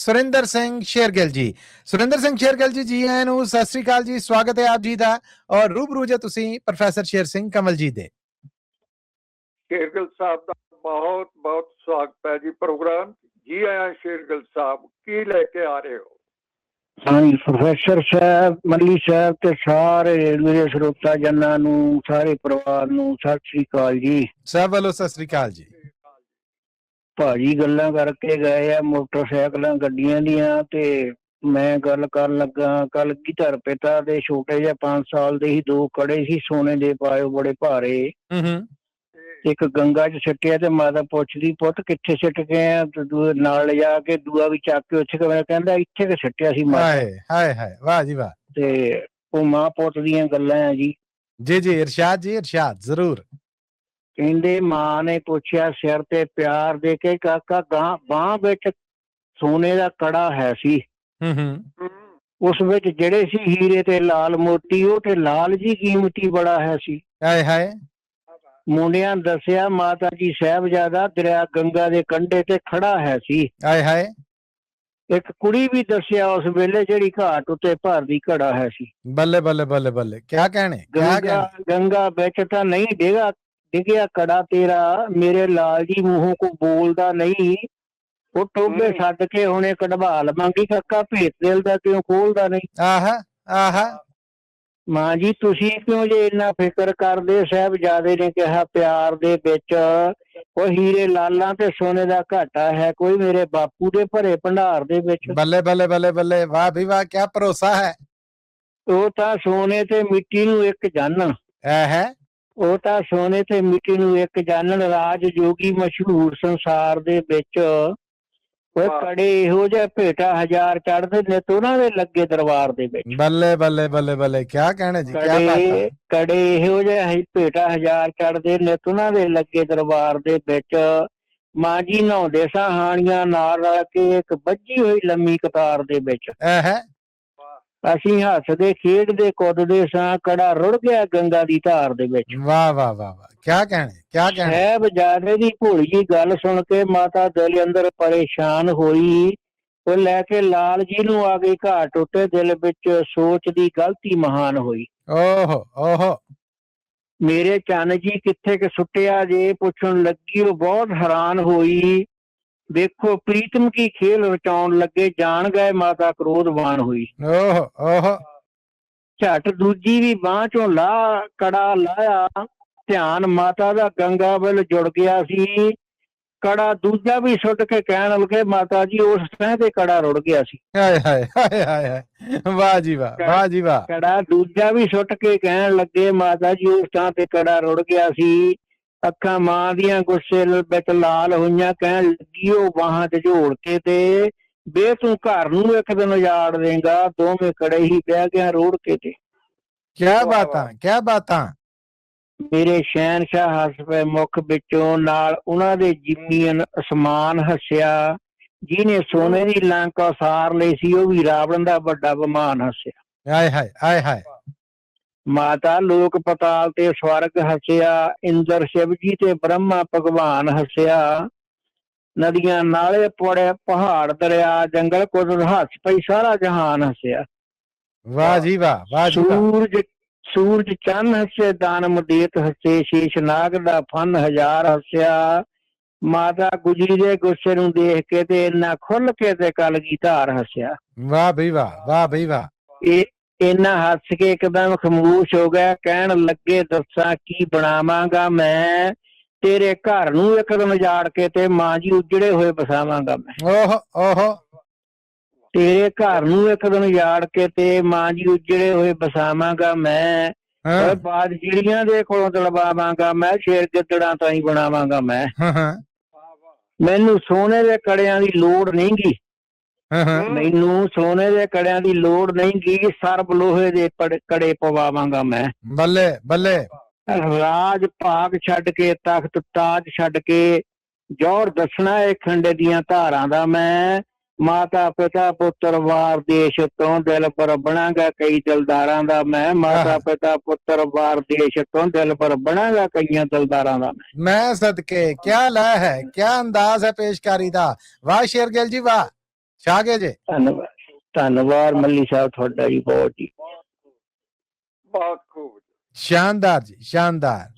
ਸੁਰਿੰਦਰ ਸਿੰਘ ਸ਼ੇਰਗਿੱਲ ਜੀ। ਸੁਰਿੰਦਰ ਸਿੰਘ ਸ਼ੇਰਗਿੱਲ ਜੀ, ਜੀ ਆਇਆਂ ਨੂੰ, ਸਤਿ ਸ੍ਰੀ ਅਕਾਲ ਜੀ। ਸਵਾਗਤ ਹੈ ਆਪ ਜੀ ਦਾ ਔਰ ਰੂਬਰੂ ਜੇ ਤੁਸੀਂ ਪ੍ਰੋਫੈਸਰ ਸ਼ੇਰ ਸਿੰਘ ਕੰਵਲ ਜੀ ਦੇ। ਸ਼ੇਰਗਿੱਲ ਸਾਹਿਬ ਦਾ ਬਹੁਤ ਬਹੁਤ ਸਵਾਗਤ ਹੈ ਜੀ ਪ੍ਰੋਗਰਾਮ। ਜੀ ਆਇਆਂ ਸ਼ੇਰਗਿੱਲ ਸਾਹਿਬ, ਕੀ ਲੈ ਕੇ ਆ ਰਹੇ ਹੋ? ਹਾਂਜੀ, ਪ੍ਰੋਫੈਸਰ ਸਾਹਿਬ, ਮੱਲੀ ਸਾਹਿਬ ਤੇ ਸਾਰੇ ਮੇਰੇ ਸਰੋਤਾ ਜਨਾਂ ਨੂੰ, ਸਾਰੇ ਪਰਿਵਾਰ ਨੂੰ ਸਤਿ ਸ੍ਰੀ ਅਕਾਲ ਜੀ। ਸਭ ਵੱਲੋਂ ਸਤਿ ਸ੍ਰੀ ਅਕਾਲ ਜੀ। ਭਾਜੀ ਗੱਲਾਂ ਕਰਕੇ ਗਏ ਆ ਮੋਟਰਸਾਈਕਲਾਂ ਗੱਡੀਆਂ ਦੀਆਂ, ਤੇ ਮੈਂ ਗੱਲ ਕਰਨ ਲੱਗਾ ਕੱਲ ਕੀ ਧਰ ਪਿਤਾ ਦੇ ਛੋਟੇ ਜਿਹੇ 5 ਸਾਲ ਦੇ ਹੀ 2 ਕੜੇ ਸੀ ਸੋਨੇ ਦੇ ਪਾਏ, ਬੜੇ ਭਾਰੇ। ਇੱਕ ਗੰਗਾ ਚ ਸਿੱਟਿਆ ਤੇ ਮਾਤਾ ਪੁੱਛਦੀ, ਪੁੱਤ ਕਿੱਥੇ ਸਿੱਟ ਗਏ ਆ? ਨਾਲ ਲਿਜਾ ਕੇ ਦੂਆ ਵੀ ਚੱਕ ਕੇ ਉੱਥੇ ਕਹਿੰਦਾ ਇੱਥੇ ਕਿ ਸਿੱਟਿਆ ਸੀ ਮਾਤਾ। ਹਾਏ ਹਾਏ, ਵਾਹ ਜੀ ਵਾਹ। ਤੇ ਉਹ ਮਾਂ ਪੁੱਤ ਦੀਆਂ ਗੱਲਾਂ ਆ ਜੀ। ਜੀ ਜੀ, ਇਰਸ਼ਾਦ ਜੀ, ਇਰਸ਼ਾਦ ਜ਼ਰੂਰ। ਕਹਿੰਦੇ ਮਾਂ ਨੇ ਪੁੱਛਿਆ ਸਿਰ ਤੇ ਪਿਆਰ ਦੇ ਕੇ, ਕਾਕਾ ਬਾਂਹ ਵਿੱਚ ਸੋਨੇ ਦਾ ਕੜਾ ਹੈ ਸੀ, ਉਸ ਵਿੱਚ ਜਿਹੜੇ ਸੀ ਹੀਰੇ ਤੇ ਲਾਲ ਮੋਤੀ, ਉਹ ਤੇ ਲਾਲ ਜੀ ਕੀਮਤੀ ਬੜਾ ਹੈ ਸੀ। ਹਾਏ ਹਾਏ। ਮੁੰਡਿਆਂ ਦੱਸਿਆ ਮਾਤਾ ਜੀ ਸਾਹਿਬਜ਼ਾਦਾ ਦਰਿਆ ਗੰਗਾ ਦੇ ਕੰਢੇ ਤੇ ਖੜਾ ਹੈ ਸੀ। ਹਾਏ ਹਾਏ। ਇੱਕ ਕੁੜੀ ਵੀ ਦੱਸਿਆ ਉਸ ਵੇਲੇ ਜਿਹੜੀ ਘਾਟ ਉੱਤੇ ਭਰਦੀ ਘੜਾ ਹੈ ਸੀ। ਬੱਲੇ ਬੱਲੇ ਬੱਲੇ ਬੱਲੇ, ਕਿਆ ਕਹਿਣੇ। ਗੰਗਾ ਵਿੱਚ ਤਾਂ ਨਹੀਂ ਡਿੱਗਿਆ ਕੜਾ ਤੇਰਾ, ਮੇਰੇ ਲਾਲ ਜੀ ਮੂੰਹੋਂ ਕੋ ਬੋਲਦਾ ਨਹੀਂ, ਉਹ ਟੋਬੇ ਛੱਡ ਕੇ ਹੁਣੇ ਕਢਵਾਲ ਮੰਗੀ, ਕਾਕਾ ਭੇਤ ਦਿਲ ਦਾ ਕਿਉਂ ਖੋਲਦਾ ਨਹੀਂ। ਆਹਾ ਆਹਾ। ਮਾਂ ਜੀ ਤੁਸੀਂ ਕਿਉਂ ਜੇ ਇੰਨਾ ਫਿਕਰ ਕਰਦੇ? ਸਾਹਿਬਜ਼ਾਦੇ ਨੇ ਕਿਹਾ ਪਿਆਰ ਦੇ ਵਿੱਚ ਉਹ ਹੀਰੇ ਲਾਲਾਂ ਤੇ ਸੋਨੇ ਦਾ ਘਾਟਾ ਹੈ ਕੋਈ ਮੇਰੇ ਬਾਪੂ ਦੇ ਭਰੇ ਭੰਡਾਰ ਦੇ ਵਿੱਚ। ਬੱਲੇ ਬੱਲੇ ਬੱਲੇ ਬੱਲੇ, ਵਾਹ ਵੀ ਵਾਹ, ਕਿਆ ਭਰੋਸਾ ਹੈ। ਉਹ ਤਾਂ ਸੋਨੇ ਤੇ ਮਿੱਟੀ ਨੂੰ ਇੱਕ ਜਾਣਨ, ਉਹ ਤਾਂ ਸੋਨੇ ਤੇ ਮਿੱਟੀ ਨੂੰ ਇੱਕ ਜਾਣਨ, ਰਾਜ ਜੋਗੀ ਮਸ਼ਹੂਰ ਸੰਸਾਰ ਦੇ ਵਿੱਚ। ਉਹ ਕੜੇ ਇਹੋ ਜਿਹੇ ਭੇਟਾ 1000 ਚੜ੍ਹਦੇ ਨੇ ਤੇ ਉਹਨਾਂ ਦੇ ਲੱਗੇ ਦਰਬਾਰ ਦੇ ਵਿੱਚ। ਬੱਲੇ ਬੱਲੇ ਬੱਲੇ ਬੱਲੇ, ਕਿਆ ਕਹਿਣੇ ਜੀ। ਕੜੇ ਇਹੋ ਜਿਹੇ ਭੇਟਾ 1000 ਚੜ੍ਹਦੇ ਨੇ ਤੇ ਉਹਨਾਂ ਦੇ ਲੱਗੇ ਦਰਬਾਰ ਦੇ ਵਿੱਚ। ਮਾਂ ਜੀ ਨਹਾਉਂਦੇ ਸਾਂ ਹਾਣੀਆਂ ਨਾਲ ਰਲ ਕੇ ਇੱਕ ਬੱਝੀ ਹੋਈ ਲੰਮੀ ਕਤਾਰ ਦੇ ਵਿੱਚ। ਅਸੀਂ ਹੱਸਦੇ ਖੇਡਦੇ ਕੁੱਦਦੇ ਸਾਂ, ਕੜਾ ਰੁੜ ਗਿਆ ਗੰਗਾ ਦੀ ਧਾਰ ਦੇ ਵਿੱਚ। ਵਾਹ ਵਾਹ ਵਾਹ ਵਾਹ, ਕਿਆ ਕਹਿਣੇ ਕਿਆ ਕਹਿਣੇ। ਸਾਹਿਬਜ਼ਾਦੇ ਦੀ ਭੋਲੀ ਜੀ ਗੱਲ ਸੁਣ ਕੇ ਮਾਤਾ ਦਿਲ ਅੰਦਰ ਪਰੇਸ਼ਾਨ ਹੋਈ। ਉਹ ਲੈ ਕੇ ਲਾਲ ਜੀ ਨੂੰ ਆ ਗਈ ਘਾਟ ਉੱਤੇ, ਦਿਲ ਵਿੱਚ ਸੋਚ ਦੀ ਗਲਤੀ ਮਹਾਨ ਹੋਈ। ਓਹੋ ਓਹੋ, ਮੇਰੇ ਚੰਨ ਜੀ ਕਿੱਥੇ ਕਿ ਸੁੱਟਿਆ ਜੇ? ਪੁੱਛਣ ਲੱਗੀ ਉਹ ਬਹੁਤ ਹੈਰਾਨ ਹੋਈ। ਦੇਖੋ ਪ੍ਰੀਤਮ ਕੀ ਖੇਲ ਰਚਾਉਣ ਲੱਗੇ, ਜਾਣ ਗਏ ਮਾਤਾ ਕ੍ਰੋਧਵਾਨ ਹੋਈ। ਓਹੋ ਓਹੋ। ਝੱਟ ਦੂਜੀ ਵੀ ਬਾਂਹ ਚੋਂ ਕੜਾ ਲਾਇਆ, ਧਿਆਨ ਮਾਤਾ ਦਾ ਗੰਗਾ ਵੱਲ ਜੁੜ ਗਿਆ ਸੀ। ਕੜਾ ਦੂਜਾ ਵੀ ਸੁੱਟ ਕੇ ਕਹਿਣ ਲੱਗੇ, ਮਾਤਾ ਜੀ ਉਸ ਥਾਂ ਤੇ ਕੜਾ ਰੁੜ ਗਿਆ ਸੀ। ਹਾਏ ਹਾਏ ਹਾਏ ਹਾਏ, ਵਾਹ ਜੀ ਵਾਹ, ਵਾਹ ਜੀ ਵਾਹ। ਕੜਾ ਦੂਜਾ ਵੀ ਸੁੱਟ ਕੇ ਕਹਿਣ ਲੱਗੇ, ਮਾਤਾ ਜੀ ਉਸ ਥਾਂ ਤੇ ਕੜਾ ਰੁੜ ਗਿਆ ਸੀ। ਅੱਖਾਂ ਮਾਂ ਦੀਆਂ ਗੁੱਸੇ ਵਿੱਚ ਲਾਲ ਹੋਈਆਂ, ਕਹਿਣ ਲੱਗੀ ਉਹ ਬਾਹਾਂ ਚ ਝੋੜ ਕੇ ਤੇ, ਬੇ ਤੂੰ ਘਰ ਨੂੰ ਇੱਕ ਦਿਨ ਉਜਾੜ ਦੇਂਗਾ, ਦੋਵੇਂ ਕੜੇ ਹੀ ਬਹਿ ਗਿਆ ਰੋੜ ਕੇ ਤੇ। ਕਿਆ ਬਾਤਾਂ, ਕਿਆ ਬਾਤਾਂ। ਮੇਰੇ ਸ਼ਹਿਨਸ਼ਾਹ ਹੱਸ ਪਏ ਮੁੱਖ ਵਿੱਚੋਂ, ਨਾਲ ਉਹਨਾਂ ਦੇ ਜਿਮੀਨ ਅਸਮਾਨ ਹੱਸਿਆ। ਜਿਹਨੇ ਸੋਨੇ ਦੀ ਲੰਕ ਉਸਾਰ ਲਈ ਸੀ ਉਹ ਵੀ ਰਾਵਣ ਦਾ ਵੱਡਾ ਬਮਾਨ ਹੱਸਿਆ। ਹਾਏ ਹਾਏ ਹਾਏ ਹਾਏ। ਮਾਤਾ ਲੋਕ ਪਤਾਲ ਤੇ ਸਵਰਗ ਹੱਸਿਆ, ਇੰਦਰ ਸ਼ਿਵ ਜੀ ਤੇ ਬ੍ਰਹਮਾ ਭਗਵਾਨ ਹੱਸਿਆ। ਨਦੀਆਂ ਨਾਲੇ ਪੜੇ ਪਹਾੜ ਦਰਿਆ ਜੰਗਲ ਕੁਦਰਤ ਹੱਸ ਪਈ, ਸਾਰਾ ਜਹਾਨ ਹੱਸਿਆ। ਵਾਹ ਜੀ ਵਾਹ, ਵਾਹ ਜੀ ਵਾਹ। ਸੂਰਜ ਚੰਨ ਹੱਸੇ, ਦਾਨਮ ਦੇਤ ਹੱਸੇ, ਸ਼ੇਸ਼ ਨਾਗ ਦਾ ਫਨ 1000 ਹੱਸਿਆ। ਮਾਤਾ ਗੁਜਰੀ ਦੇ ਗੁੱਸੇ ਨੂੰ ਦੇਖ ਕੇ ਤੇ ਇੰਨਾ ਖੁੱਲ ਕੇ ਤੇ ਕਲਗੀ ਧਾਰ ਹੱਸਿਆ। ਵਾਹ ਬਈ ਵਾਹ, ਵਾਹ ਬਈ ਵਾਹ। ਇਹ ਇੰਨਾ ਹੱਸ ਕੇ ਇੱਕਦਮ ਖਾਮੋਸ਼ ਹੋ ਗਿਆ, ਕਹਿਣ ਲੱਗੇ ਦੱਸਾਂ ਕੀ ਬਣਾਵਾਂਗਾ ਮੈਂ? ਤੇਰੇ ਘਰ ਨੂੰ ਇੱਕ ਦਿਨ ਉਜਾੜ ਕੇ ਤੇ ਮਾਂ ਜੀ ਉਜੜੇ ਹੋਏ ਬਸਾਵਾਂਗਾ ਮੈਂ। ਓਹੋ ਓਹੋ। ਤੇਰੇ ਘਰ ਨੂੰ ਇੱਕ ਦਿਨ ਉਜਾੜ ਕੇ ਤੇ ਮਾਂ ਜੀ ਉਜੜੇ ਹੋਏ ਬਸਾਵਾਂਗਾ ਮੈਂ। ਬਾਦ ਜਿਹੜੀਆਂ ਦੇ ਕੋਲੋਂ ਤਲਵਾਵਾਂਗਾ ਮੈਂ, ਸ਼ੇਰ ਗਿੱਦੜਾਂ ਤਾਂ ਹੀ ਬਣਾਵਾਂਗਾ ਮੈਂ। ਮੈਨੂੰ ਸੋਨੇ ਦੇ ਕੜਿਆਂ ਦੀ ਲੋੜ ਨਹੀਂ ਗੀ, ਮੈਨੂੰ ਸੋਨੇ ਦੇ ਕੜਿਆਂ ਦੀ ਲੋੜ ਨਹੀਂ ਗੀ, ਸਰਬ ਲੋਹੇ ਦੇ ਕੜੇ ਪਵਾਵਾਂਗਾ ਮੈਂ। ਬੱਲੇ ਬੱਲੇ। ਰਾਜ ਭਾਗ ਛੱਡ ਕੇ, ਤਖਤ ਤਾਜ ਛੱਡ ਕੇ, ਜੌਹਰ ਦੱਸਣਾ ਇਹ ਖੰਡੇ ਦੀਆਂ ਧਾਰਾਂ ਦਾ ਮੈਂ। ਮਾਤਾ ਪਿਤਾ ਪੁੱਤਰ ਵਾਰ ਦੇਸ਼ ਤੋਂ, ਦਿਲ ਪਰ ਬਣਾਂਗਾ ਕਈ ਦਿਲਦਾਰਾਂ ਦਾ ਮੈਂ। ਮਾਤਾ ਪਿਤਾ ਪੁੱਤਰ ਵਾਰ ਦੇਸ਼ ਤੋਂ, ਦਿਲ ਪਰ ਬਣਾਂਗਾ ਕਈਆਂ ਦਿਲਦਾਰਾਂ ਦਾ ਮੈਂ ਸਦਕੇ। ਕਿਆ ਲੈ ਹੈ, ਕਿਆ ਅੰਦਾਜ਼ ਹੈ ਪੇਸ਼ਕਾਰੀ ਦਾ। ਵਾਹ ਸ਼ੇਰਗਿੱਲ ਜੀ ਵਾਹ। ਛਾ ਗਿਆ ਜੇ। ਧੰਨਵਾਦ ਮੱਲੀ ਸਾਹਿਬ ਤੁਹਾਡਾ ਜੀ, ਬਹੁਤ ਜੀ। ਬਹੁਤ ਖੂਬ। ਸ਼ਾਨਦਾਰ ਜੀ, ਸ਼ਾਨਦਾਰ।